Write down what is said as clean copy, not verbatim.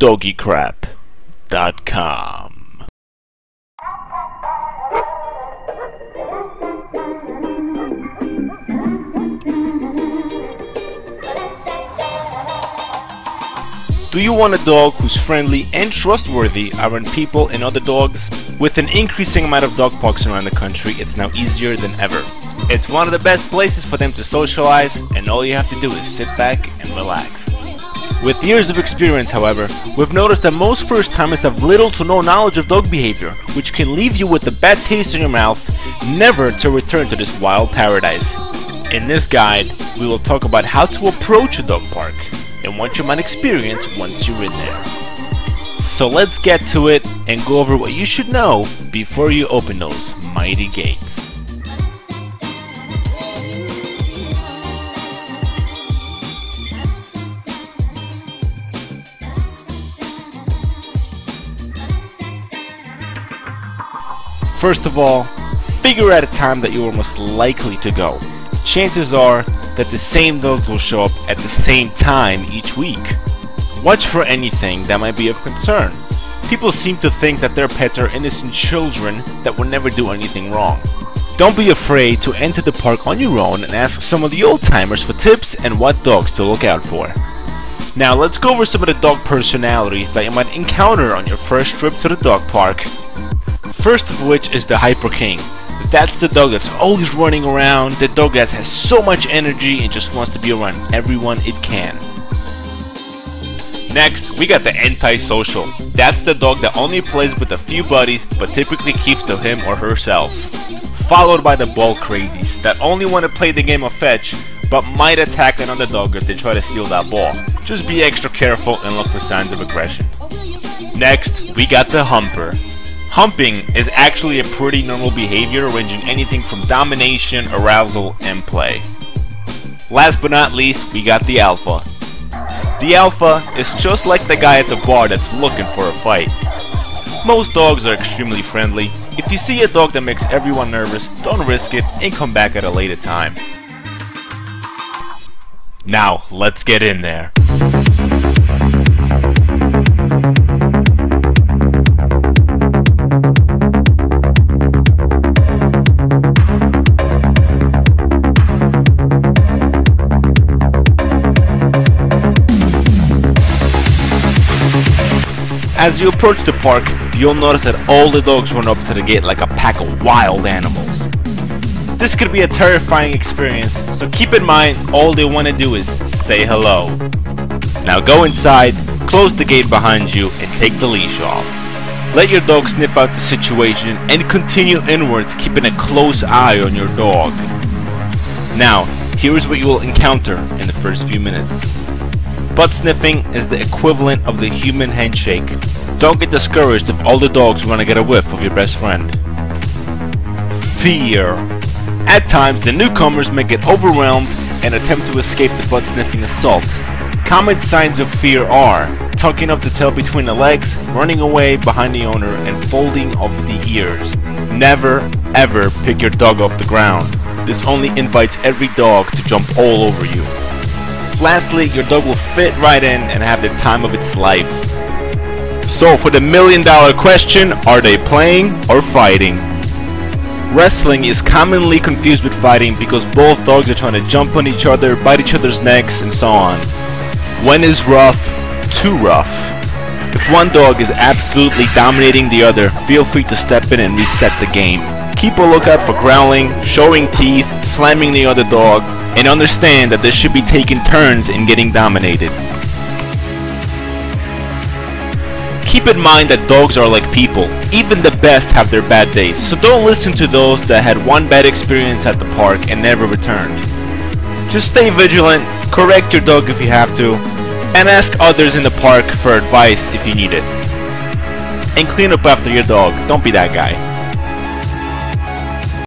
doggycrap.com. Do you want a dog who's friendly and trustworthy around people and other dogs? With an increasing amount of dog parks around the country, it's now easier than ever. It's one of the best places for them to socialize, and all you have to do is sit back and relax. With years of experience, however, we've noticed that most first-timers have little to no knowledge of dog behavior, which can leave you with a bad taste in your mouth, never to return to this wild paradise. In this guide, we will talk about how to approach a dog park and what you might experience once you're in there. So let's get to it and go over what you should know before you open those mighty gates. First of all, figure out a time that you are most likely to go. Chances are that the same dogs will show up at the same time each week. Watch for anything that might be of concern. People seem to think that their pets are innocent children that will never do anything wrong. Don't be afraid to enter the park on your own and ask some of the old-timers for tips and what dogs to look out for. Now let's go over some of the dog personalities that you might encounter on your first trip to the dog park. First of which is the Hyper King. That's the dog that's always running around, the dog that has so much energy and just wants to be around everyone it can. Next, we got the Antisocial. That's the dog that only plays with a few buddies but typically keeps to him or herself. Followed by the Ball Crazies that only want to play the game of fetch but might attack another dog if they try to steal that ball. Just be extra careful and look for signs of aggression. Next, we got the Humper. Humping is actually a pretty normal behavior ranging anything from domination, arousal, and play. Last but not least, we got the Alpha. The Alpha is just like the guy at the bar that's looking for a fight. Most dogs are extremely friendly. If you see a dog that makes everyone nervous, don't risk it and come back at a later time. Now, let's get in there. As you approach the park, you'll notice that all the dogs run up to the gate like a pack of wild animals. This could be a terrifying experience, so keep in mind all they want to do is say hello. Now go inside, close the gate behind you, and take the leash off. Let your dog sniff out the situation and continue inwards, keeping a close eye on your dog. Now, here's what you will encounter in the first few minutes. Butt sniffing is the equivalent of the human handshake. Don't get discouraged if all the dogs want to get a whiff of your best friend. Fear. At times, the newcomers may get overwhelmed and attempt to escape the butt sniffing assault. Common signs of fear are tucking of the tail between the legs, running away behind the owner, and folding of the ears. Never ever pick your dog off the ground. This only invites every dog to jump all over you. Lastly, your dog will fit right in and have the time of its life. So for the $1,000,000 question, are they playing or fighting? Wrestling is commonly confused with fighting because both dogs are trying to jump on each other, bite each other's necks, and so on. When is rough too rough? If one dog is absolutely dominating the other, feel free to step in and reset the game. Keep a lookout for growling, showing teeth, slamming the other dog, and understand that they should be taking turns in getting dominated. Keep in mind that dogs are like people. Even the best have their bad days, so don't listen to those that had one bad experience at the park and never returned. Just stay vigilant, correct your dog if you have to, and ask others in the park for advice if you need it. And clean up after your dog, don't be that guy.